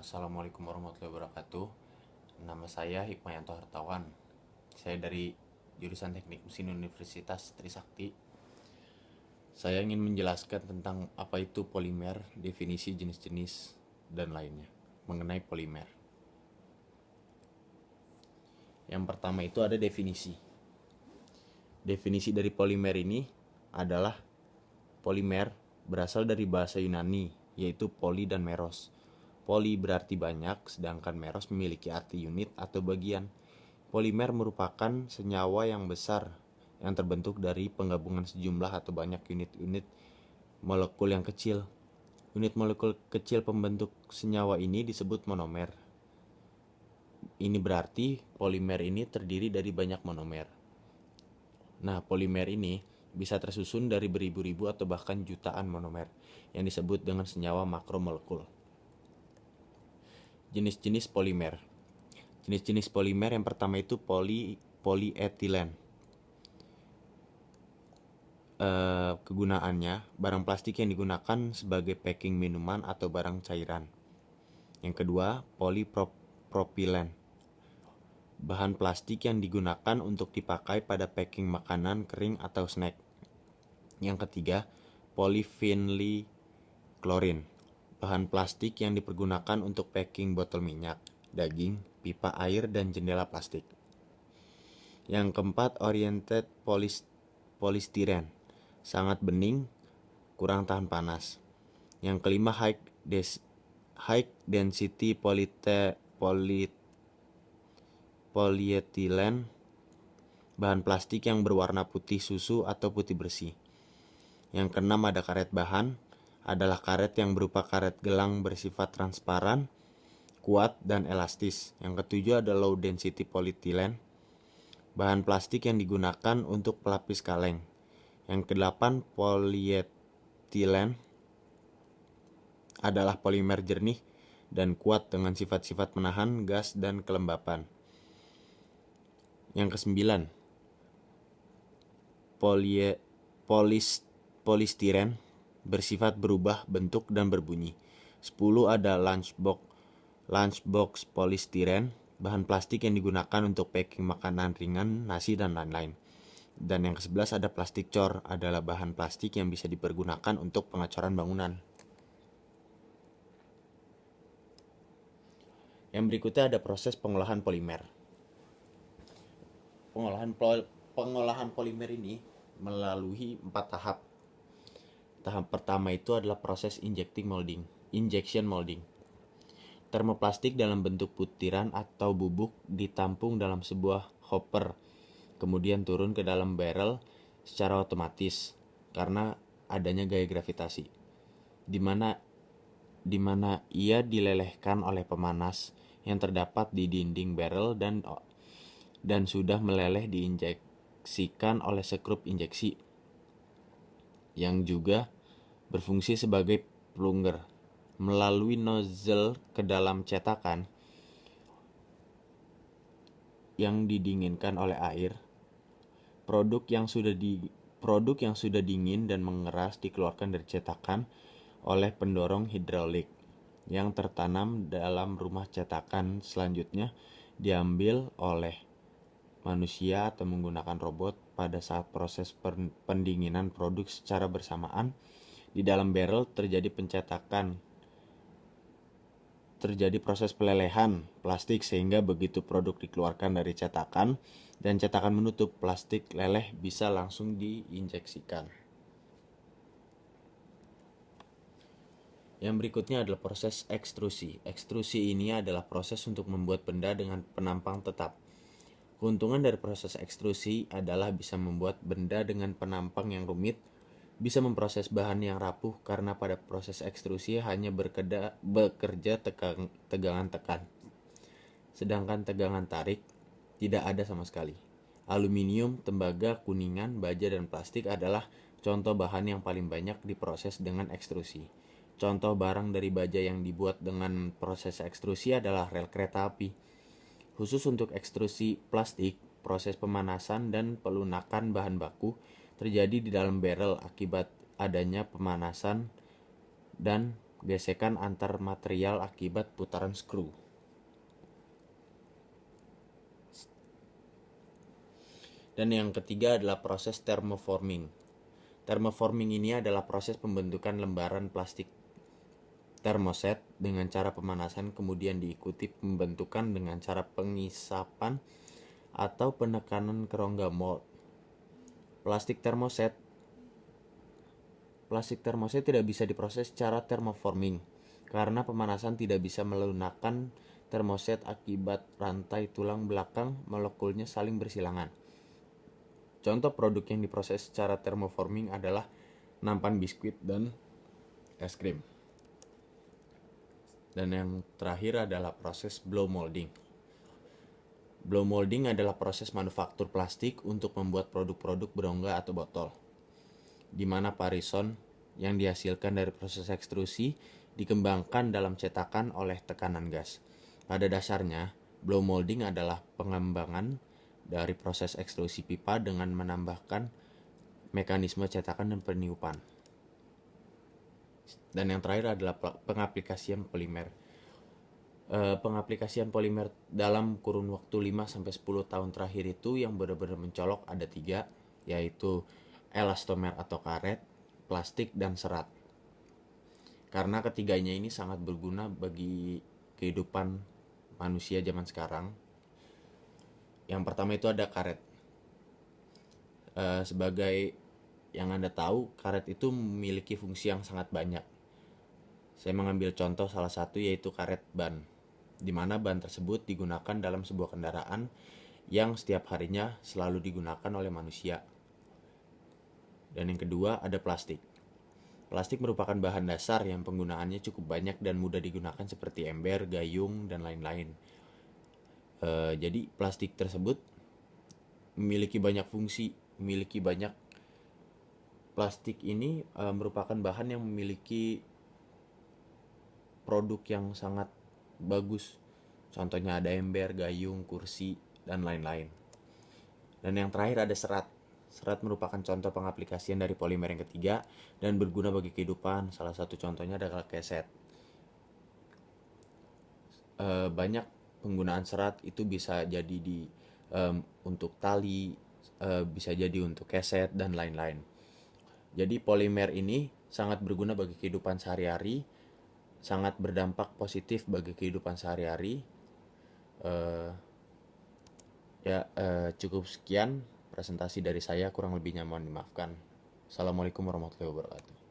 Assalamualaikum warahmatullahi wabarakatuh. Nama saya Hikmayanto Hartawan. Saya dari jurusan Teknik Mesin Universitas Trisakti. Saya ingin menjelaskan tentang apa itu polimer, definisi jenis-jenis, dan lainnya mengenai polimer. Yang pertama itu ada definisi. Definisi dari polimer ini adalah polimer berasal dari bahasa Yunani, yaitu poli dan meros. Poli berarti banyak, sedangkan meros memiliki arti unit atau bagian. Polimer merupakan senyawa yang besar yang terbentuk dari penggabungan sejumlah atau banyak unit-unit molekul yang kecil. Unit molekul kecil pembentuk senyawa ini disebut monomer. Ini berarti polimer ini terdiri dari banyak monomer. Nah, polimer ini bisa tersusun dari beribu-ribu atau bahkan jutaan monomer yang disebut dengan senyawa makromolekul. Jenis-jenis polimer. Jenis-jenis polimer yang pertama itu polietilen. Kegunaannya, barang plastik yang digunakan sebagai packing minuman atau barang cairan. Yang kedua, polipropilen. Bahan plastik yang digunakan untuk dipakai pada packing makanan kering atau snack. Yang ketiga, polyphenylchlorine. Bahan plastik yang dipergunakan untuk packing botol minyak, daging, pipa air, dan jendela plastik. Yang keempat, oriented polystyrene. Sangat bening, kurang tahan panas. Yang kelima, high density polyethylene. Bahan plastik yang berwarna putih susu atau putih bersih. Yang keenam ada karet bahan, adalah karet yang berupa karet gelang bersifat transparan, kuat, dan elastis. Yang ketujuh ada low density polyethylene, bahan plastik yang digunakan untuk pelapis kaleng. Yang kedelapan polyethylene adalah polimer jernih dan kuat dengan sifat-sifat menahan gas dan kelembapan. Yang kesembilan polystyrene bersifat berubah bentuk dan berbunyi. 10 ada lunchbox polystyrene, bahan plastik yang digunakan untuk packing makanan ringan, nasi, dan lain-lain. Dan yang ke-11 ada plastik cor, adalah bahan plastik yang bisa dipergunakan untuk pengecoran bangunan. Yang berikutnya ada proses pengolahan polimer. Pengolahan polimer ini melalui 4 tahap. Tahap pertama itu adalah proses injection molding. Termoplastik dalam bentuk butiran atau bubuk ditampung dalam sebuah hopper, kemudian turun ke dalam barrel secara otomatis karena adanya gaya gravitasi, di mana ia dilelehkan oleh pemanas yang terdapat di dinding barrel dan sudah meleleh diinjeksikan oleh skrup injeksi yang juga berfungsi sebagai plunger melalui nozzle ke dalam cetakan yang didinginkan oleh air. Produk yang sudah dingin dan mengeras dikeluarkan dari cetakan oleh pendorong hidrolik yang tertanam dalam rumah cetakan. Selanjutnya diambil oleh manusia atau menggunakan robot pada saat proses pendinginan produk secara bersamaan. Di dalam barrel terjadi proses pelelehan plastik sehingga begitu produk dikeluarkan dari cetakan dan cetakan menutup, plastik leleh bisa langsung diinjeksikan. Yang berikutnya adalah proses ekstrusi. Ekstrusi ini adalah proses untuk membuat benda dengan penampang tetap. Keuntungan dari proses ekstrusi adalah bisa membuat benda dengan penampang yang rumit, bisa memproses bahan yang rapuh karena pada proses ekstrusi hanya bekerja tegangan tekan, sedangkan tegangan tarik tidak ada sama sekali. Aluminium, tembaga, kuningan, baja, dan plastik adalah contoh bahan yang paling banyak diproses dengan ekstrusi. Contoh barang dari baja yang dibuat dengan proses ekstrusi adalah rel kereta api. Khusus untuk ekstrusi plastik, proses pemanasan dan pelunakan bahan baku terjadi di dalam barrel akibat adanya pemanasan dan gesekan antar material akibat putaran skru. Dan yang ketiga adalah proses thermoforming. Thermoforming ini adalah proses pembentukan lembaran plastik termoset dengan cara pemanasan, kemudian diikuti pembentukan dengan cara pengisapan atau penekanan ke rongga mold. Plastik termoset tidak bisa diproses secara thermoforming karena pemanasan tidak bisa melunakkan termoset akibat rantai tulang belakang molekulnya saling bersilangan. Contoh produk yang diproses secara thermoforming adalah nampan biskuit dan es krim. Dan yang terakhir adalah proses blow molding. Blow molding adalah proses manufaktur plastik untuk membuat produk-produk berongga atau botol, di mana parison yang dihasilkan dari proses ekstrusi dikembangkan dalam cetakan oleh tekanan gas. Pada dasarnya, blow molding adalah pengembangan dari proses ekstrusi pipa dengan menambahkan mekanisme cetakan dan peniupan. Dan yang terakhir adalah pengaplikasian polimer. Pengaplikasian polimer dalam kurun waktu 5-10 tahun terakhir itu yang benar-benar mencolok ada 3, yaitu elastomer atau karet, plastik, dan serat. Karena ketiganya ini sangat berguna bagi kehidupan manusia zaman sekarang. Yang pertama itu ada karet. Sebagai yang Anda tahu, karet itu memiliki fungsi yang sangat banyak. Saya mengambil contoh salah satu yaitu karet ban, di mana ban tersebut digunakan dalam sebuah kendaraan yang setiap harinya selalu digunakan oleh manusia. Dan yang kedua ada plastik. Plastik merupakan bahan dasar yang penggunaannya cukup banyak dan mudah digunakan seperti ember, gayung, dan lain-lain. Jadi plastik tersebut memiliki banyak fungsi, plastik ini merupakan bahan yang memiliki produk yang sangat bagus. Contohnya ada ember, gayung, kursi, dan lain-lain. Dan yang terakhir ada serat. Serat merupakan contoh pengaplikasian dari polimer yang ketiga dan berguna bagi kehidupan. Salah satu contohnya adalah keset. Banyak penggunaan serat itu bisa jadi untuk tali, bisa jadi untuk keset, dan lain-lain. Jadi polimer ini sangat berguna bagi kehidupan sehari-hari, sangat berdampak positif bagi kehidupan sehari-hari. Cukup sekian presentasi dari saya, kurang lebihnya mohon dimaafkan. Assalamualaikum warahmatullahi wabarakatuh.